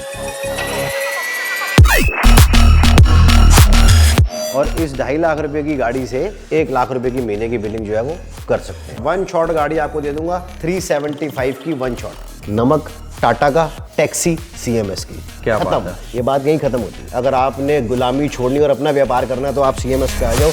और इस 2.5 लाख रुपए की गाड़ी से 1 लाख रुपए की महीने की बिलिंग जो है वो कर सकते हैं। वन शॉट गाड़ी आपको दे दूंगा 375 की वन शॉट। नमक टाटा का, टैक्सी CMS की। क्या खत्म, बात है? ये बात यहीं खत्म होती है। अगर आपने गुलामी छोड़नी और अपना व्यापार करना है तो आप CMS पे आ जाओ।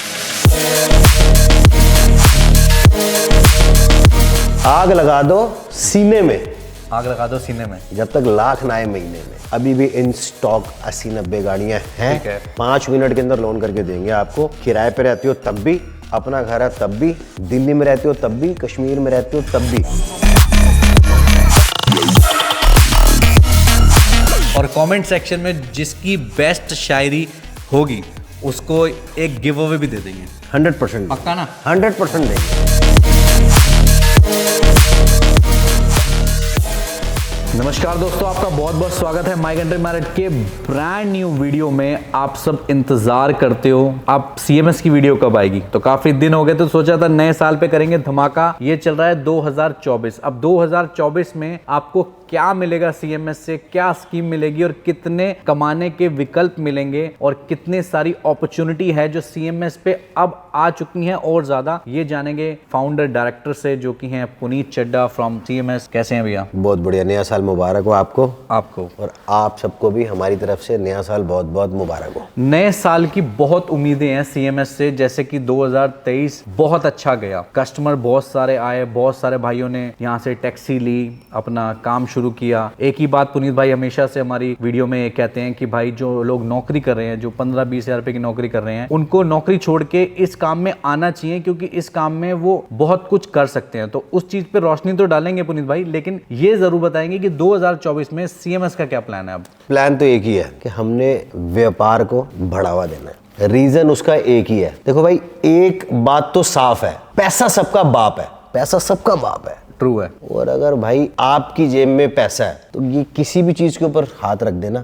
आग लगा दो सीने में, आग लगा दो सीने में। जब तक लाख ना आए महीने में। अभी भी इन स्टॉक 80-90 गाड़ियां हैं। ठीक है। 5 मिनट के अंदर लोन करके देंगे आपको। किराए पे रहती हो तब भी, अपना घर है तब भी, दिल्ली में रहते हो तब भी, कश्मीर में रहते हो तब भी। और कमेंट सेक्शन में जिसकी बेस्ट शायरी होगी उसको एक गिव अवे भी दे देंगे। 100% पक्का ना? 100% देंगे। नमस्कार दोस्तों, आपका बहुत बहुत स्वागत है माई कंट्री मैरिट के ब्रांड न्यू वीडियो में। आप सब इंतजार करते हो आप CMS की वीडियो कब आएगी, तो काफी दिन हो गए तो सोचा था नए साल पे करेंगे धमाका। ये चल रहा है 2024। अब 2024 में आपको क्या मिलेगा CMS से, क्या स्कीम मिलेगी और कितने कमाने के विकल्प मिलेंगे और कितने सारी अपॉर्चुनिटी है जो CMS पे अब आ चुकी हैं और ज्यादा, ये जानेंगे फाउंडर डायरेक्टर से जो कि हैं पुनीत चड्डा फ्रॉम CMS। कैसे हैं भैया? बहुत बढ़िया, नया साल मुबारक हो आपको और आप सबको भी हमारी तरफ से नया साल बहुत बहुत मुबारक हो। नए साल की बहुत उम्मीदें हैं CMS से, जैसे कि 2023 बहुत अच्छा गया। कस्टमर बहुत सारे आए, बहुत सारे भाइयों ने यहाँ से टैक्सी ली, अपना काम शुरू किया। एक ही बात पुनीत भाई हमेशा से हमारी वीडियो में कहते हैं कि भाई जो लोग नौकरी कर रहे हैं, जो 15-20 हजार रुपए की नौकरी कर रहे हैं, उनको नौकरी छोड़ के इस काम में आना चाहिए, क्योंकि इस काम में वो बहुत कुछ कर सकते हैं। तो उस चीज पे रोशनी तो डालेंगे पुनीत भाई, लेकिन ये जरूर बताएंगे कि 2024 में CMS का क्या प्लान है। अब प्लान तो एक ही है कि हमने व्यापार को बढ़ावा देना है। रीजन उसका एक ही है। देखो भाई, एक बात तो साफ है, पैसा सबका बाप है। पैसा सबका बाप है, ट्रू है। और अगर भाई आपकी जेब में पैसा है तो ये किसी भी चीज के ऊपर हाथ रख देना,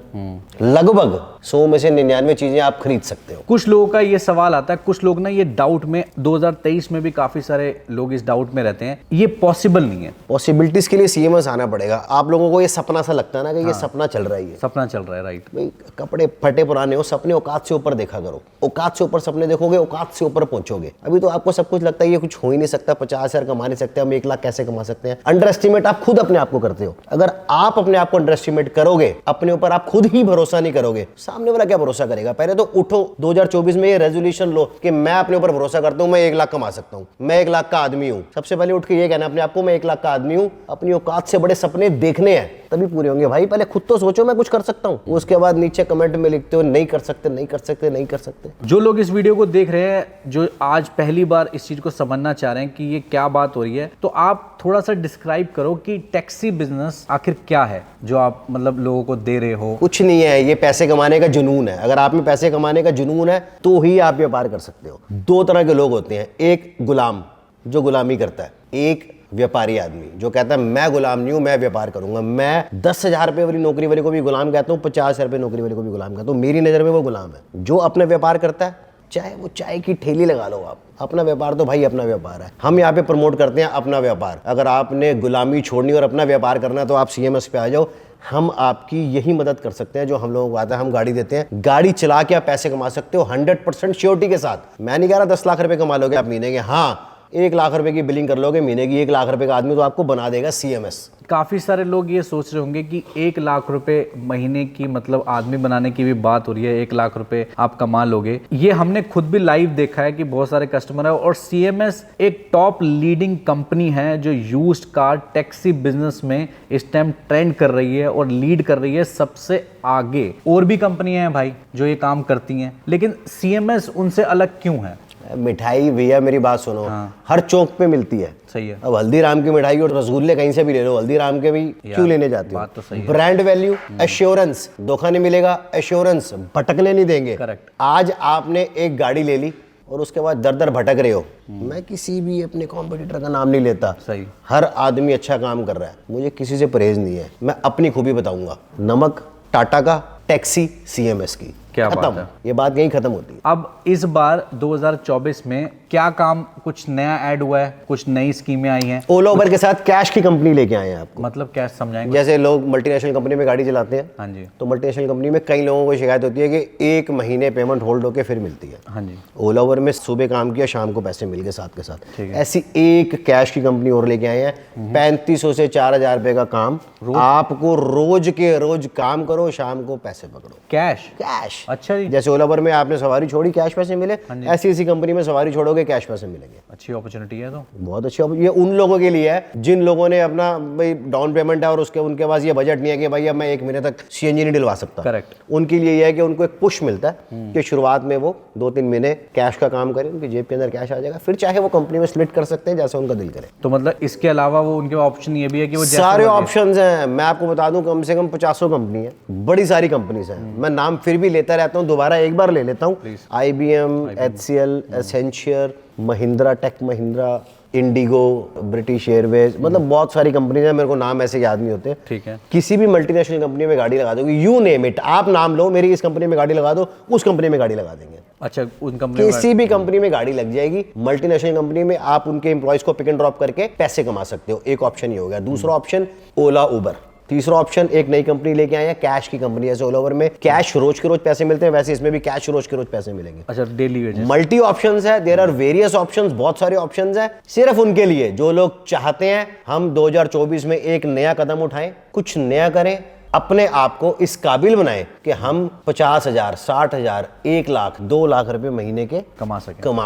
लगभग 100 में से 99 चीजें आप खरीद सकते हो। कुछ लोगों का ये सवाल आता है, कुछ लोग ना ये डाउट में, 2023 में भी काफी सारे लोग इस डाउट में रहते हैं, ये पॉसिबल नहीं है। पॉसिबिलिटीज के लिए CMS आना पड़ेगा। आप लोगों को ये सपना सा लगता है ना कि ये सपना चल रहा है, सपना चल रहा है, राइट। भाई कपड़े फटे पुराने हो, सपने औकात से ऊपर देखा करो। औकात से ऊपर सपने देखोगे, औकात से ऊपर पहुंचोगे। अभी तो आपको सब कुछ लगता है ये कुछ हो ही नहीं सकता, 50 हजार कमा नहीं सकते, हम 1 लाख कैसे कमा सकते हैं। अंडर एस्टिमेट आप खुद अपने आप को करते हो। अगर आप अपने आप को अंडर एस्टिमेट करोगे, अपने ऊपर आप खुद ही भरोसा नहीं करोगे, सामने वाला क्या भरोसा करेगा? पहले तो उठो, 2024 में ये रेजोल्यूशन लो कि मैं अपने ऊपर भरोसा करता हूं, मैं 1 लाख कमा सकता हूं, मैं 1 लाख का आदमी हूं। सबसे पहले उठ के ये कहना अपने आप को, मैं 1 लाख का आदमी हूं। अपनी औकात से बड़े सपने देखने हैं, तभी पूरे होंगे भाई। पहले खुद तो सोचो मैं कुछ कर सकता हूं, उसके बाद नीचे कमेंट में लिखते हो नहीं कर सकते, नहीं कर सकते, नहीं कर सकते। जो लोग इस वीडियो को देख रहे हैं, जो आज पहली बार इस चीज को समझना चाह रहे हैं कि ये क्या बात हो रही है, तो आप थोड़ा सा डिस्क्राइब करो कि टैक्सी बिजनेस आखिर क्या है जो आप मतलब लोगों को दे रहे हो। कुछ नहीं है, ये पैसे कमाने का जुनून है। अगर आप में पैसे कमाने का जुनून है तो ही आप व्यापार कर सकते हो। 2 तरह के लोग होते हैं, एक गुलाम जो गुलामी करता है, एक व्यापारी आदमी जो कहता है मैं गुलाम नहीं हूं, मैं व्यापार करूंगा। मैं 10,000 रुपए वाली नौकरी वाले को भी गुलाम कहता हूं, 50,000 रुपए नौकरी वाले को भी गुलाम कहता हूं। मेरी नजर में वो गुलाम है जो अपना व्यापार करता है। चाहे वो चाय की ठेली लगा लो आप, अपना व्यापार तो भाई अपना व्यापार है। हम यहाँ पे प्रमोट करते हैं अपना व्यापार। अगर आपने गुलामी छोड़नी और अपना व्यापार करना है तो आप CMS पे आ जाओ। हम आपकी यही मदद कर सकते हैं जो हम लोगों को आता है। हम गाड़ी देते हैं, गाड़ी चला के आप पैसे कमा सकते हो 100% श्योरिटी के साथ। मैं नहीं कह रहा 10 लाख रुपए कमा लोगे आप महीने के, हाँ 1 लाख रुपए की बिलिंग कर लोगे महीने की, 1 लाख रुपए का आदमी तो आपको बना देगा CMS। काफी सारे लोग ये सोच रहे होंगे कि 1 लाख रुपए महीने की मतलब आदमी बनाने की भी बात हो रही है, 1 लाख रुपए आप कमा लोगे। ये हमने खुद भी लाइव देखा है कि बहुत सारे कस्टमर है, और CMS एक टॉप लीडिंग कंपनी है जो यूज्ड कार टैक्सी बिजनेस में इस टाइम ट्रेंड कर रही है और लीड कर रही है सबसे आगे। और भी कंपनियां हैं भाई जो ये काम करती हैं, लेकिन CMS उनसे अलग क्यों है? मिठाई भैया मेरी बात सुनो, हर चौक पे मिलती है। सही है। अब हल्दीराम की मिठाई और रसगुल्ले कहीं से भी ले लो, हल्दीराम के भी क्यों लेने जाते हो? बात तो सही है। ब्रांड वैल्यू, एश्योरेंस, धोखा नहीं मिलेगा, एश्योरेंस, भटकने नहीं देंगे। करेक्ट। आज आपने एक गाड़ी ले ली और उसके बाद दर दर भटक रहे हो। मैं किसी भी अपने कॉम्पिटिटर का नाम नहीं लेता, सही। हर आदमी अच्छा काम कर रहा है, मुझे किसी से परहेज नहीं है। मैं अपनी खूबी बताऊंगा, नमक टाटा का, टैक्सी CMS की। क्या बात खत्म, है। ये बात यहीं खत्म होती है। अब इस बार 2024 में क्या काम कुछ नया ऐड हुआ है, कुछ नई स्कीमें आई हैं? ओला उबर के साथ कैश की कंपनी लेके आए हैं आपको। मतलब क्या समझाएंगे? जैसे लोग मल्टीनेशनल कंपनी में गाड़ी चलाते हैं, हाँ जी, तो मल्टीनेशनल कंपनी में कई लोगों को शिकायत होती है कि 1 महीने पेमेंट होल्ड होकर फिर मिलती है। हाँ जी, ओला उबर में सुबह काम किया, शाम को पैसे मिल गए साथ के साथ। ठीक है। ऐसी एक कैश की कंपनी और लेके आए हैं। 3500 से 4000 रुपए का काम, आपको रोज के रोज काम करो, शाम को पैसे पकड़ो, कैश। कैश। अच्छा जी, जैसे ओला उबर में आपने सवारी छोड़ी, कैश पैसे मिले, ऐसी इसी कंपनी में सवारी छोड़ोगे, कैश पैसे मिलेंगे। अच्छी अपॉर्चुनिटी है तो। बहुत अच्छी ये उन लोगों के लिए है जिन लोगों ने अपना भाई डाउन पेमेंट है और उसके उनके पास ये बजट नहीं है कि भाई अब मैं 1 महीने तक सीएनजी नहीं डलवा सकता। करेक्ट। उनके लिए ये है कि उनको एक पुश मिलता है कि शुरुआत में वो 2-3 महीने कैश का काम करें, उनकी जेब के अंदर कैश आ जाएगा, फिर चाहे वो कंपनी में स्प्लिट कर सकते हैं जैसे उनका दिल करे। तो मतलब इसके अलावा वो उनके ऑप्शन ये भी है कि वो सारे ऑप्शंस हैं। मैं आपको बता दूं, कम से कम 50 कंपनी है, बड़ी सारी कंपनीज हैं। मैं नाम फिर भी लेता रहता हूं, दोबारा एक बार ले लेता हूं। IBM, HCL, Accenture, Mahindra, tech Mahindra, IndiGo, British Airways, मतलब बहुत सारी कंपनीज हैं, मेरे को नाम ऐसे याद नहीं होते। ठीक है। किसी भी मल्टीनेशनल कंपनी में गाड़ी लगा दोगे, यू नेम इट, आप नाम लो, मेरी इस कंपनी में गाड़ी लगा दो, उस कंपनी में गाड़ी लगा देंगे। अच्छा, उन कंपनी किसी भी कंपनी में गाड़ी लग जाएगी। मल्टीनेशनल कंपनी में आप उनके एम्प्लॉयज को पिक एंड ड्रॉप करके पैसे कमा सकते हो, एक ऑप्शन ये हो गया। दूसरा ऑप्शन ओला उबर। तीसरा ऑप्शन एक नई कंपनी लेके आए हैं, कैश की कंपनी। जैसे ओला उबर में कैश रोज के रोज पैसे मिलते हैं, वैसे इसमें भी कैश रोज के रोज पैसे मिलेंगे। अच्छा, डेली वेजेस। मल्टी ऑप्शंस है, देयर आर वेरियस ऑप्शंस, बहुत सारे ऑप्शंस हैं। सिर्फ उनके लिए जो लोग चाहते हैं हम 2024 में एक नया कदम उठाएं, कुछ नया करें, अपने आप को इस काबिल बनाएं कि हम 50,000, 60,000, 1 लाख, 2 लाख रुपए महीने के कमा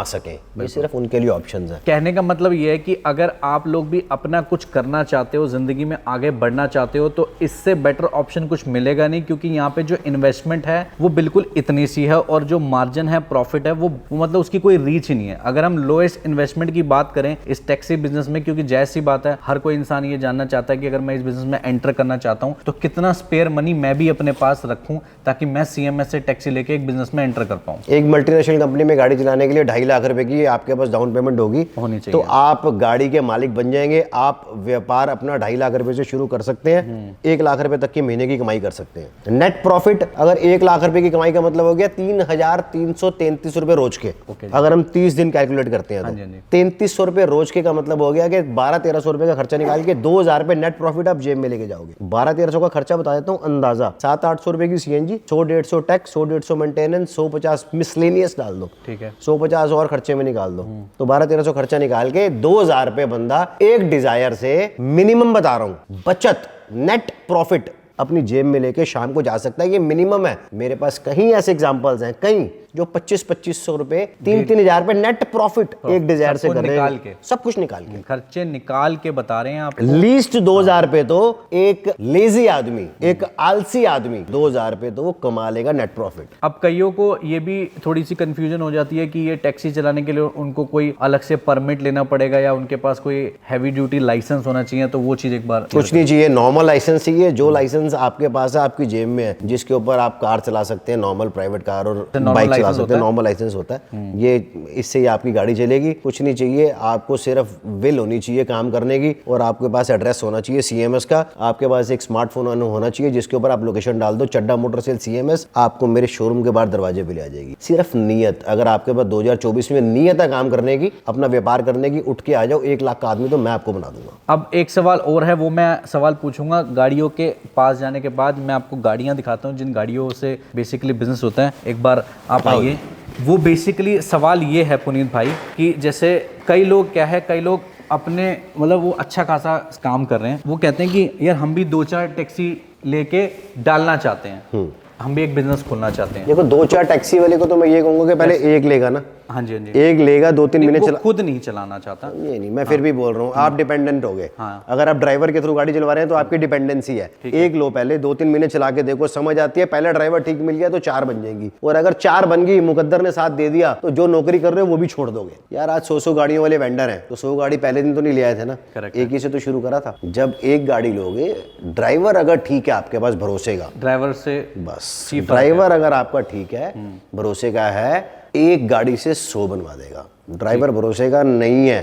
सकें। ये सिर्फ उनके लिए ऑप्शंस हैं। कहने का मतलब ये है कि अगर आप लोग भी अपना कुछ करना चाहते हो, जिंदगी में आगे बढ़ना चाहते हो, तो इससे बेटर ऑप्शन कुछ मिलेगा नहीं, क्योंकि यहाँ पे जो इन्वेस्टमेंट है वो बिल्कुल इतनी सी है और जो मार्जिन है, प्रॉफिट है, वो मतलब उसकी कोई रीच ही नहीं है। अगर हम लोएस्ट इन्वेस्टमेंट की बात करें इस टैक्सी बिजनेस में, क्योंकि जैसी बात है हर कोई इंसान ये जानना चाहता है कि अगर मैं इस बिजनेस में एंटर करना चाहता हूँ तो कितना स्पेयर मनी मैं भी अपने पास रखूं ताकि मैं सीएमएस से टैक्सी लेके एक बिजनेस में एंटर कर पाऊं। एक मल्टीनेशनल कंपनी में गाड़ी चलाने के लिए 2.5 लाख रुपए की आपके पास डाउन पेमेंट होनी चाहिए, तो आप गाड़ी के मालिक बन जाएंगे। आप व्यापार अपना 2.5 लाख रुपए से शुरू कर सकते हैं, 1 लाख रुपए तक की महीने की कमाई कर सकते हैं। नेट प्रॉफिट अगर 1 लाख रुपए की कमाई का मतलब हो गया 3,333 रुपए रोज के। अगर हम 30 दिन कैलकुलेट करते हैं तो 3,300 रुपए रोज के का मतलब हो गया कि 1200-1300 रुपए का खर्चा निकाल के 2,000 रुपए नेट प्रॉफिट आप जेब में लेके जाओगे। 1200-1300 का खर्चा बता देता हूँ अंदाजा, 700-800 रुपए की सीएनजी, 100-150 टैक्स, 100-150 मेंटेनेंस, 150 मिसलेनियस डाल दो, ठीक है, 150 और खर्चे में निकाल दो, तो 1200-1300 खर्चा निकाल के 2,000 रुपए बंदा एक डिजायर से मिनिमम बता रहा हूं बचत, नेट प्रॉफिट अपनी जेब में लेके शाम को जा सकता है। ये मिनिमम है। मेरे पास कहीं ऐसे एग्जांपल्स हैं, कहीं जो 2500 रुपए, 3,000 रुपए नेट प्रॉफिट एक डिजायर से कर रहे हैं, सब कुछ निकाल के, खर्चे निकाल के बता रहे हैं आप। लीस्ट 2,000 रुपए तो एक लेजी आदमी, एक आलसी आदमी 2,000 रुपए तो वो कमा लेगा नेट प्रॉफिट। अब कईयों को ये भी थोड़ी सी कंफ्यूजन हो जाती है कि ये टैक्सी चलाने के लिए उनको कोई अलग से परमिट लेना पड़ेगा या उनके पास कोई हैवी ड्यूटी लाइसेंस होना चाहिए, तो वो चीज एक बार। कुछ नहीं चाहिए, नॉर्मल लाइसेंस चाहिए। जो लाइसेंस आपके पास है, आपकी जेब में है, जिसके ऊपर आप कार चला सकते हैं, नॉर्मल प्राइवेट कार और बाइक चला सकते हैं, नॉर्मल लाइसेंस होता है। ये इससे ही आपकी गाड़ी चलेगी। कुछ नहीं चाहिए, आपको सिर्फ विल होनी चाहिए काम करने की, और आपके पास एड्रेस होना चाहिए सीएमएस का। आपके पास एक स्मार्टफोन होना चाहिए जिसके ऊपर आप लोकेशन डाल दो, चड्डा मोटर सेल सीएमएस, आपको मेरे शोरूम के बाहर दरवाजे पे ले आ जाएगी। सिर्फ नियत, अगर आपके पास 2024 में नियत है काम करने की, अपना व्यापार करने की, उठ के आ जाओ 1 लाख का आदमी, तो मैं आपको बना दूंगा। अब एक सवाल और है, वो मैं सवाल पूछूंगा गाड़ियों के पास जाने के बाद। मैं आपको गाड़ियां दिखाता हूं जिन गाड़ियों से बेसिकली बिजनेस होता है। एक बार आप आइए। वो बेसिकली सवाल ये है पुनीत भाई कि जैसे कई लोग क्या है, कई लोग अपने मतलब वो अच्छा खासा काम कर रहे हैं, वो कहते हैं कि यार हम भी 2-4 टैक्सी लेके डालना चाहते हैं, हम भी एक बिजनेस खोलना चाहते हैं। देखो 2-4 टैक्सी वाले को तो मैं ये कहूंगा कि पहले एक लेगा ना। हाँ जी, हाँ जी। एक लेगा, 2-3 महीने चला, खुद नहीं चलाना चाहता। नहीं, मैं फिर भी बोल रहा हूँ, आप डिपेंडेंट हो गए। अगर आप ड्राइवर के थ्रू गाड़ी चलवा रहे हैं तो आपकी डिपेंडेंसी है। एक लो, पहले 2-3 महीने चला के देखो, समझ आती है, पहला ड्राइवर ठीक मिल गया तो 4 बन जाएंगी, और अगर 4 बन गई, मुकद्दर ने साथ दे दिया, तो जो नौकरी कर रहे हो वो भी छोड़ दोगे। यार आज 100 गाड़ियों वाले वेंडर हैं, तो 100 गाड़ी पहले दिन तो नहीं ले आए थे ना, एक ही से तो शुरू करा था। जब एक गाड़ी लोगे, ड्राइवर अगर ठीक है आपके पास भरोसे का, ड्राइवर से बस, ड्राइवर अगर आपका ठीक है, भरोसे का है, एक गाड़ी से 100 बनवा देगा। ड्राइवर भरोसे का नहीं है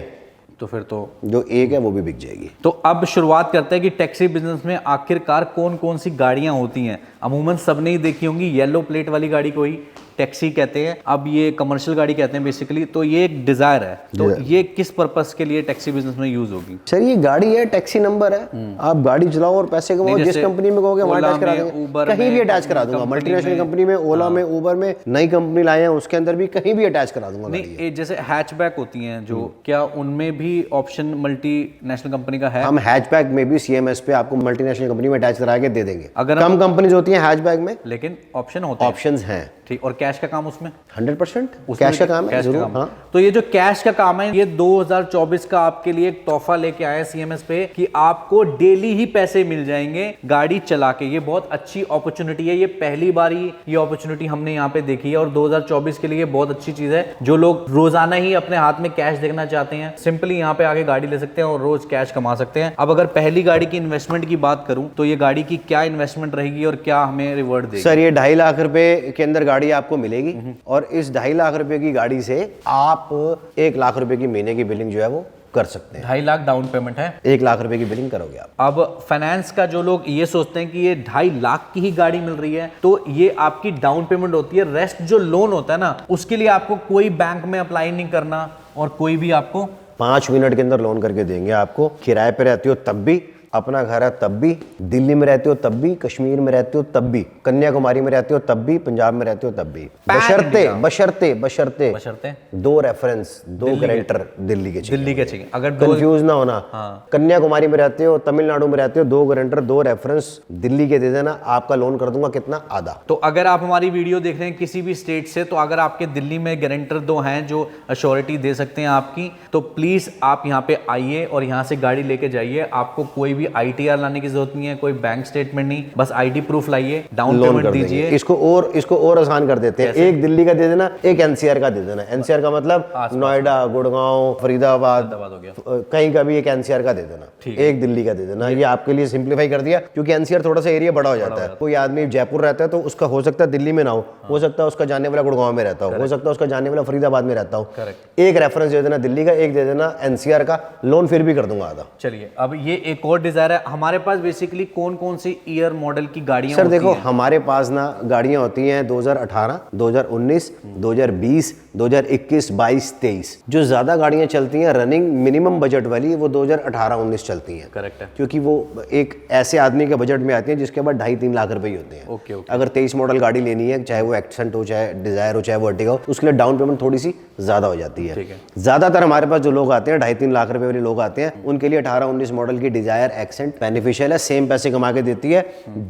तो फिर तो जो एक है वो भी बिक जाएगी। तो अब शुरुआत करते हैं कि टैक्सी बिजनेस में आखिरकार कौन कौन सी गाड़ियां होती हैं। अमूमन सबने ही देखी होंगी, येलो प्लेट वाली गाड़ी को ही टैक्सी कहते हैं, अब ये कमर्शियल गाड़ी कहते हैं बेसिकली। तो ये एक डिजायर है, तो ये किस पर्पस के लिए टैक्सी बिजनेस में यूज होगी? सर ये गाड़ी है, टैक्सी नंबर है, आप गाड़ी चलाओ और पैसे कमाओ। जिस कंपनी में कहोगे वहाँ अटैच करा देंगे, कहीं भी अटैच करा दूंगा। मल्टीनेशनल कंपनी में, ओला में, उबर में, नई कंपनी लाए हैं उसके अंदर भी कहीं भी अटैच करा दूंगा। नहीं, जैसे हैचबैक होती हैं जो, क्या उनमें भी ऑप्शन मल्टीनेशनल कंपनी का है? हम हैचबैक में भी सीएमएस पे आपको मल्टीनेशनल कंपनी में अटैच करा के दे देंगे। अगर कम कंपनीज होती हैं हैचबैक में, लेकिन ऑप्शन होते हैं। ऑप्शंस हैं। ठीक, और कैश का काम उसमें 100% कैश का काम है, जरूर। हाँ। तो ये जो कैश का काम है, ये 2024 का आपके लिए एक तोहफा लेके आया है सीएमएस पे कि आपको डेली ही पैसे मिल जाएंगे गाड़ी चला के। ये बहुत अच्छी अपॉर्चुनिटी है, ये पहली बार ही ये अपॉर्चुनिटी हमने यहाँ पे देखी है और 2024 के लिए ये बहुत अच्छी चीज है। जो लोग रोजाना ही अपने हाथ में कैश देखना चाहते हैं, सिंपली यहाँ पे आके गाड़ी ले सकते हैं और रोज कैश कमा सकते हैं। अब अगर पहली गाड़ी की इन्वेस्टमेंट की बात करूं तो ये गाड़ी की क्या इन्वेस्टमेंट रहेगी और क्या हमें रिवॉर्ड देगी? सर ये 2.5 लाख रुपए के अंदर गाड़ी आपको मिलेगी और इस 2.5 लाख रुपए की गाड़ी से आप 1 लाख रुपए की महीने की बिलिंग जो है वो कर सकते हैं। 2.5 लाख डाउन पेमेंट है, 1 लाख रुपए की बिलिंग करोगे आप। अब फाइनेंस का जो लोग ये सोचते हैं कि ये 2.5 लाख की ही गाड़ी मिल रही है, तो ये आपकी डाउन पेमेंट होती है। रेस्ट जो लोन होता है ना, उसके लिए आपको कोई बैंक में अप्लाई नहीं करना और कोई भी आपको 5 मिनट के अंदर लोन करके देंगे आपको। किराए पे रहते हो तब भी, अपना घर है तब भी, दिल्ली में रहते हो तब भी, कश्मीर में रहते हो तब भी, कन्याकुमारी में रहते हो तब भी, पंजाब में रहते हो तब भी, बशर्ते बशर्ते बशर्ते बशर्ते 2 रेफरेंस, 2 गारंटर दिल्ली के चाहिए। अगर कंफ्यूज ना होना। कन्याकुमारी में रहते हो, तमिलनाडु में रहते हो, 2 गारंटर, 2 रेफरेंस दिल्ली के दे देना, आपका लोन कर दूंगा कितना? आधा। तो अगर आप हमारी वीडियो देख रहे हैं किसी भी स्टेट से, तो अगर आपके दिल्ली में गारंटर 2 हैं जो अश्योरिटी दे सकते हैं आपकी, तो प्लीज आप यहाँ पे आइए और यहाँ से गाड़ी लेके जाइए। आपको कोई आईटीआर लाने की जरूरत नहीं है, कोई बैंक स्टेटमेंट नहीं, बस आईडी प्रूफ लाइए, डाउन पेमेंट दीजिए। इसको और आसान कर देते हैं। एक दिल्ली का दे देना, एक एनसीआर का दे देना। एनसीआर का मतलब नोएडा, गुड़गांव, फरीदाबाद हो गया, कहीं का भी एक एनसीआर का दे देना, एक दिल्ली का दे देना। ये आपके लिए सिंप्लीफाई कर दिया, क्योंकि एनसीआर थोड़ा सा एरिया बड़ा हो जाता है। कोई आदमी जयपुर रहता है तो उसका हो सकता है दिल्ली में ना हो सकता है उसका जाने वाला गुड़गांव में रहता हो सकता है उसका जाने वाला फरीदाबाद में रहता हो। एक रेफरेंस दे देना दिल्ली का, एक दे देना एनसीआर का, लोन फिर भी कर दूंगा आधा। चलिए, अब ये एक और डिजायर है हमारे पास। बेसिकली कौन कौन सी ईयर मॉडल की गाड़ियां सर देखो, हमारे पास ना गाड़ियां होती हैं 2018, 2019, 2020, 2021, 22, 23। जो ज्यादा गाड़ियां चलती हैं रनिंग मिनिमम बजट वाली, वो 2018-19 चलती हैं। करेक्ट है, क्योंकि वो एक ऐसे आदमी के बजट में आती हैं जिसके बाद 2.5-3 लाख रुपए ही होते हैं। ओके। अगर 23 मॉडल गाड़ी लेनी है, चाहे वो एक्सेंट हो, चाहे डिजायर हो, चाहे वो अर्टिगा हो, उसके लिए डाउन पेमेंट थोड़ी सी ज्यादा हो जाती है। ज्यादातर हमारे पास जो लोग आते हैं 2.5-3 लाख रुपए वाले लोग आते हैं, उनके लिए 18-19 मॉडल की डिजायर एक्सेंट बेनिफिशियल है। सेम पैसे कमा के देती है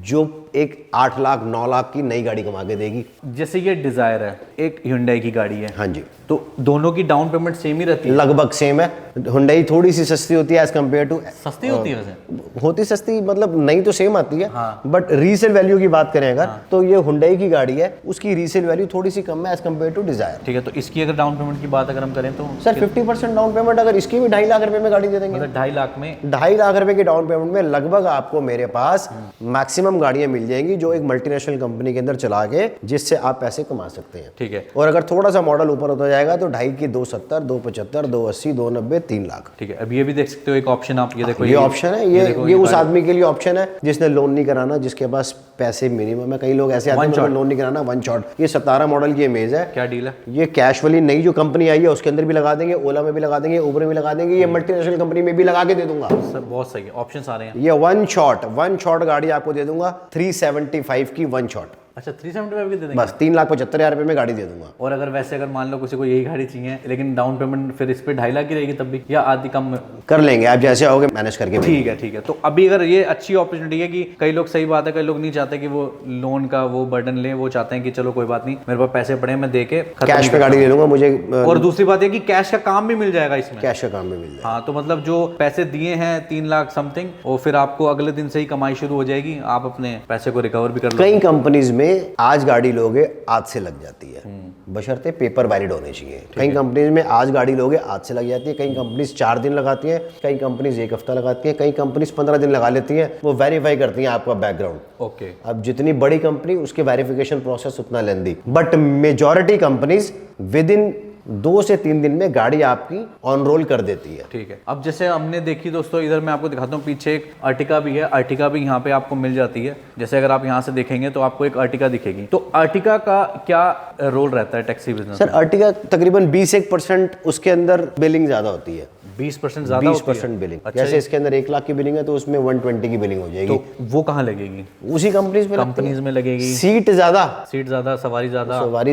जो एक 8 लाख 9 लाख की नई गाड़ी कमा के देगी। जैसे ये डिजायर है, एक Hyundai की गाड़ी है। हाँ जी, तो दोनों की डाउन पेमेंट सेम ही रहती है? लगभग सेम है। Hyundai थोड़ी सी सस्ती होती है एज कम्पेयर टू। सस्ती होती है वैसे? होती सस्ती मतलब नहीं तो सेम आती है, हाँ। बट रीसेल वैल्यू की बात करें अगर, तो ये Hyundai की गाड़ी है, उसकी रीसेल वैल्यू थोड़ी सी कम है एज कम्पेयर टू डिजायर। ठीक है, तो इसकी अगर डाउन पेमेंट की बात अगर हम करें तो सर 50% डाउन पेमेंट, अगर इसकी भी 2.5 लाख रुपए में गाड़ी दे देंगे, मतलब 2.5 लाख में 2.5 लाख रुपए की डाउन पेमेंट में लगभग आपको मेरे पास मैक्सिमम गाड़ियां मिल जाएंगी जो एक मल्टीनेशनल कंपनी के अंदर चला के जिससे आप पैसे कमा सकते हैं। ठीक है, और अगर थोड़ा सा मॉडल ऊपर होता जाएगा तो 2.5 की 270, 275, 280, 290, 3 लाख। ठीक है, अब ये भी देख सकते हो एक ऑप्शन, आप ये देखो, ये ऑप्शन है, ये उस आदमी के लिए ऑप्शन है जिसने लोन नहीं कराना, जिसके पास पैसे मिनिमम है। कई लोग ऐसे आते हैं लोन नहीं कराना, 1 शॉट। ये 17 मॉडल की इमेज है। क्या डील है? ये कैश वाली नई जो कंपनी आई है उसके अंदर भी लगा देंगे, ओला में भी लगा देंगे, उबर में भी लगा देंगे, ये मल्टीनेशनल कंपनी में भी लगा के दे दूंगा। सर बहुत सही है, ऑप्शंस आ रहे हैं। ये 1 शॉट गाड़ी आपको दे दूंगा 375 की 1 शॉट। अच्छा, 375 की दे देंगे? बस 3,75,000 रुपए में गाड़ी दे दूंगा। और अगर वैसे अगर मान लो किसी को यही गाड़ी चाहिए लेकिन डाउन पेमेंट फिर इस पे 2.5 लाख की रहेगी तब भी, या आधी कम कर लेंगे, आप जैसे आओगे मैनेज करके। ठीक है, ठीक है। तो अभी अगर ये अच्छी अपॉर्चुनिटी है कि कई लोग, सही बात है, कई लोग नहीं चाहते कि वो लोन का वो बर्डन ले, वो चाहते हैं कि चलो कोई बात नहीं, मेरे पास पैसे पड़े, मैं दे के कैश पे गाड़ी ले लूंगा मुझे। और दूसरी बात है कि कैश का काम भी मिल जाएगा इसमें। कैश का काम भी मिल जाएगा। हाँ, तो मतलब जो पैसे दिए हैं 3 लाख समथिंग, और फिर आपको अगले दिन से ही कमाई शुरू हो जाएगी, आप अपने पैसे को रिकवर भी कर लो। कई कंपनीज में आज गाड़ी लोगे आज से लग जाती है, बशर्ते पेपर वैलिड होने चाहिए। कई कंपनीज में आज गाड़ी लोगे आज से लग जाती है, कई कंपनीज 4 दिन लगाती है, कई कंपनीज 1 हफ्ता लगाती है, कई कंपनीज 15 दिन लगा लेती है। वो वेरीफाई करती है आपका बैकग्राउंड। ओके। अब जितनी बड़ी कंपनी उसके वेरिफिकेशन प्रोसेस उतना lengthy, but majority companies within 2 से 3 दिन में गाड़ी आपकी ऑन रोल कर देती है। ठीक है। अब जैसे हमने देखी दोस्तों, इधर मैं आपको दिखाता हूँ, पीछे एक अर्टिका भी है। अर्टिका भी यहाँ पे आपको मिल जाती है। जैसे अगर आप यहाँ से देखेंगे तो आपको एक अर्टिका दिखेगी। तो अर्टिका का क्या रोल रहता है टैक्सी बिजनेस? सर अर्टिका तकरीबन 20% उसके अंदर बिलिंग ज्यादा होती है। 20% ज्यादा 20% बिलिंग। जैसे इसके अंदर 1 लाख की बिलिंग है तो उसमें 120 की बिलिंग हो जाएगी। तो वो कहाँ लगेगी? उसी कंपनीज में लगेगी। सीट ज्यादा, सवारी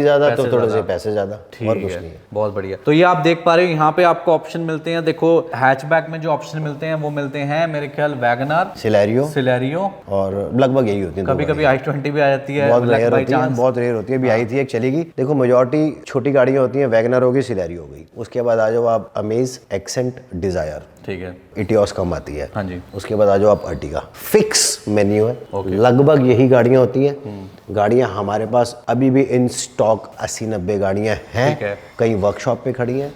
ज्यादा तो थोड़े से पैसे ज्यादा, और कुछ नहीं है। बहुत बढ़िया। तो ये आप देख पा रहे हो, यहाँ पे आपको ऑप्शन मिलते हैं। देखो हैचबैक में जो ऑप्शन मिलते हैं वो मिलते हैं मेरे ख्याल वैगनआर, सिलेरियो और लगभग यही होती है। कभी कभी i20 भी आ जाती है, बहुत रेयर होती है। अभी आई थी एक चलेगी। देखो मेजॉरिटी छोटी गाड़ियां होती हैं, वैगनआर हो गई, सिलेरियो हो गई। उसके बाद आ जाओ आप अमेज, एक्सेंट, डिजायर, ठीक है, इटियोस कम आती है। हाँ जी। उसके बाद आ जाओ आप अर्टिगा। फिक्स मेन्यू है, लगभग यही गाड़ियां होती हैं। गाड़ियां हमारे पास अभी भी इन स्टॉक 80-90 गाड़ियां हैं। कई वर्कशॉप पे खड़ी हैं।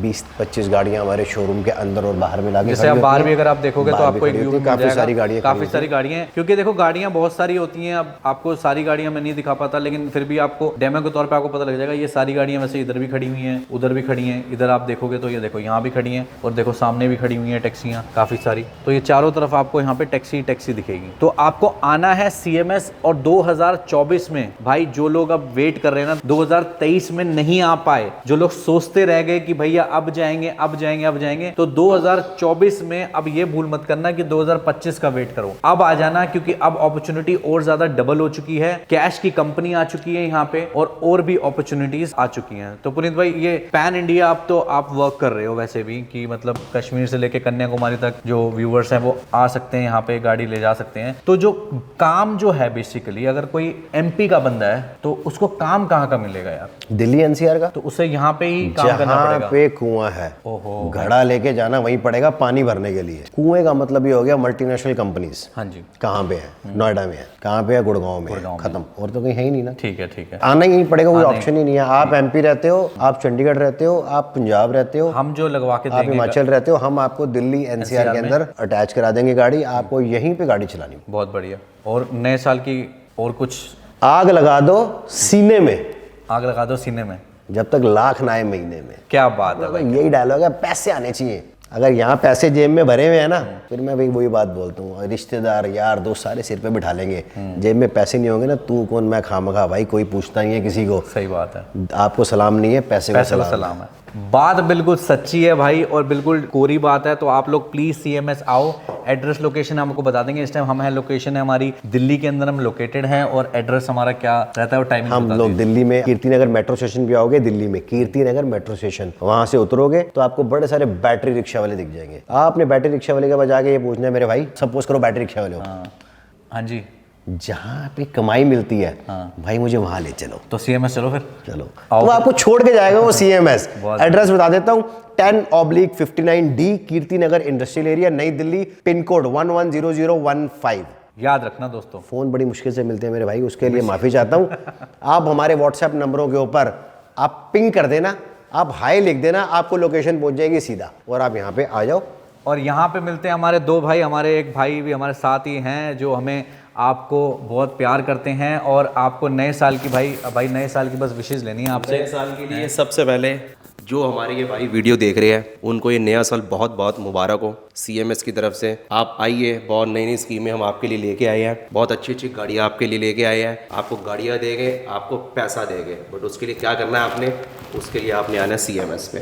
20-25 गाड़ियां हमारे शोरूम के अंदर और बाहर में लाके, जैसे आप बाहर भी अगर आप देखोगे तो आपको एक व्यू काफी सारी गाड़ियां हैं। क्योंकि देखो गाड़ियां बहुत सारी होती हैं। अब आपको सारी गाड़ियां मैं नहीं दिखा पाता, लेकिन फिर भी आपको डेमो के तौर पे आपको पता लग जाएगा। ये सारी गाड़ियां वैसे इधर भी खड़ी हुई हैं, उधर भी खड़ी हैं। इधर आप देखोगे तो ये देखो यहाँ भी खड़ी हैं, और देखो सामने भी खड़ी हुई हैं टैक्सियां काफी सारी। तो ये चारों तरफ आपको यहाँ पे टैक्सी दिखेगी। तो आपको आना है CMS। और 2024 में भाई जो लोग अब वेट कर रहे हैं ना, 2023 में नहीं आ पाए, जो लोग सोचते रह गए कि भैया अब जाएंगे, तो 2024 में अब ये भूल मत करना कि 2025 का वेट करो। अब आ जाना, क्योंकि अब अपॉर्चुनिटी और ज्यादा डबल हो चुकी है। कैश की कंपनी आ चुकी है यहाँ पे, और भी अपॉर्चुनिटीज आ चुकी हैं। तो पुनीत भाई, ये पैन इंडिया आप वर्क कर रहे हो वैसे भी, कि मतलब कश्मीर से लेके कन्याकुमारी तक जो व्यूवर्स हैं वो आ सकते हैं यहाँ पे, गाड़ी ले जा सकते हैं। तो जो काम जो है बेसिकली, अगर कोई MP का बंदा है तो उसको काम कहाँ का मिलेगा यार? दिल्ली NCR का। तो उसे यहाँ पे ही काम करना पड़ेगा। जहाँ पे कुआं है, घड़ा लेके जाना वहीं पड़ेगा पानी भरने के लिए। कुएं का मतलब ये हो गया मल्टीनेशनल कंपनीज। हाँ जी। कहाँ पे है? नोएडा में है। कहाँ पे है? गुड़गांव में है। खत्म, और तो कहीं है ही नहीं ना। ठीक है। आना ही पड़ेगा, कोई ऑप्शन ही नहीं है। आप MP रहते हो, आप चंडीगढ़ रहते हो, आप पंजाब रहते हो, हम जो लगवा के आप हिमाचल रहते हो, हम आपको दिल्ली NCR के अंदर अटैच करा देंगे गाड़ी। आपको यहीं पे गाड़ी चलानी। बहुत बढ़िया। और नए साल की और कुछ आग लगा दो सीने में, आग लगा दो सीने में, जब तक लाख ना आए महीने में। क्या बात है भाई। यही डायलॉग है, पैसे आने चाहिए। अगर यहाँ पैसे जेब में भरे हुए हैं ना, फिर मैं वही बात बोलता हूँ, रिश्तेदार यार दोस्त सारे सिर पे बिठा लेंगे। जेब में पैसे नहीं होंगे ना, तू कौन मैं खामखा, भाई कोई पूछता नहीं है किसी को। सही बात है। आपको सलाम नहीं है, पैसे को सलाम है। बात बिल्कुल सच्ची है भाई, और बिल्कुल कोरी बात है। तो आप लोग प्लीज CMS आओ। एड्रेस लोकेशन हम आपको बता देंगे। इस टाइम हम है, लोकेशन है हमारी दिल्ली के अंदर हम लोकेटेड हैं, और एड्रेस हमारा क्या रहता है और टाइमिंग हम लोग दिल्ली में कीर्ति नगर मेट्रो स्टेशन पे आओगे। दिल्ली में कीर्ति नगर मेट्रो स्टेशन, वहां से उतरोगे तो आपको बड़े सारे बैटरी रिक्शा वाले दिख जाएंगे। आपने बैटरी रिक्शा वाले के पास जाके ये पूछना है, मेरे भाई सपोज करो बैटरी रिक्शा वाले हो, हाँ जी, जहाँ पे कमाई मिलती है, भाई मुझे वहां ले चलो। तो CMS चलो फिर, चलो। तो आपको छोड़ के जाएगा वो CMS। एड्रेस बता देता हूँ, 10/59D Kirti Nagar industrial area, नई दिल्ली, पिन कोड 110015। याद रखना दोस्तों। फोन बड़ी मुश्किल से मिलते हैं मेरे भाई, उसके लिए माफी चाहता हूँ। आप हमारे WhatsApp नंबरों के ऊपर आप पिंग कर देना, आप हाई लिख देना, आपको लोकेशन पहुंच जाएगी सीधा, और आप यहाँ पे आ जाओ। और यहाँ पे मिलते हैं हमारे 2 भाई, हमारे एक भाई भी हमारे साथ ही हैं, जो हमें आपको बहुत प्यार करते हैं। और आपको नए साल की भाई नए साल की बस विशेष लेनी है आपसे। नए साल के लिए सबसे पहले जो हमारे ये भाई वीडियो देख रहे हैं उनको ये नया साल बहुत बहुत मुबारक हो। CMS की तरफ से आप आइए, बहुत नई नई स्कीमें हम आपके लिए लेके आए हैं, बहुत अच्छी अच्छी गाड़ियाँ आपके लिए लेके आए हैं। आपको गाड़ियाँ देंगे, आपको पैसा देंगे, बट उसके लिए क्या करना है आपने, उसके लिए आपने आना है CMS पे।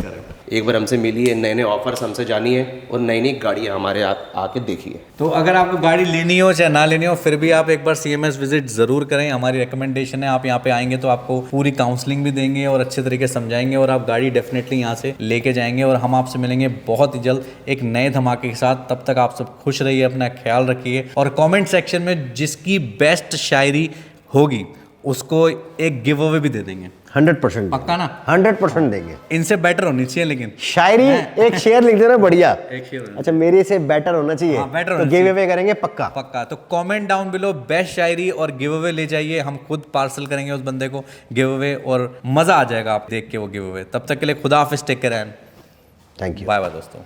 एक बार हमसे मिलिए, नए नए ऑफर्स हमसे जानिए, और नई नई गाड़ियाँ हमारे आप आके देखिए। तो अगर आपको गाड़ी लेनी हो चाहे ना लेनी हो, फिर भी आप एक बार CMS विजिट ज़रूर करें। हमारी रिकमेंडेशन है, आप यहाँ पे आएंगे तो आपको पूरी काउंसलिंग भी देंगे और अच्छे तरीके से समझाएंगे, और आप गाड़ी डेफिनेटली यहाँ से लेके जाएंगे। और हम आपसे मिलेंगे बहुत ही जल्द एक नए धमाके के साथ। तब तक आप सब खुश रहिए, अपना ख्याल रखिए, और कमेंट सेक्शन में जिसकी बेस्ट शायरी होगी उसको एक गिव अवे भी दे देंगे। 100% पक्का ना? 100% देंगे। इनसे बेटर होनी चाहिए, लेकिन शायरी एक शेर लिख देना, बढ़िया। एक शेर। अच्छा, मेरे से बेटर होना चाहिए। हाँ, better तो होना गिव अवे करेंगे पक्का। पक्का। तो कमेंट डाउन बिलो बेस्ट शायरी और गिव अवे ले जाइए, हम खुद पार्सल करेंगे उस बंदे को गिव अवे, और मजा आ जाएगा आप देख के वो गिव अवे। तब तक के लिए खुदा हाफिज, take care and thank you. Bye bye दोस्तों।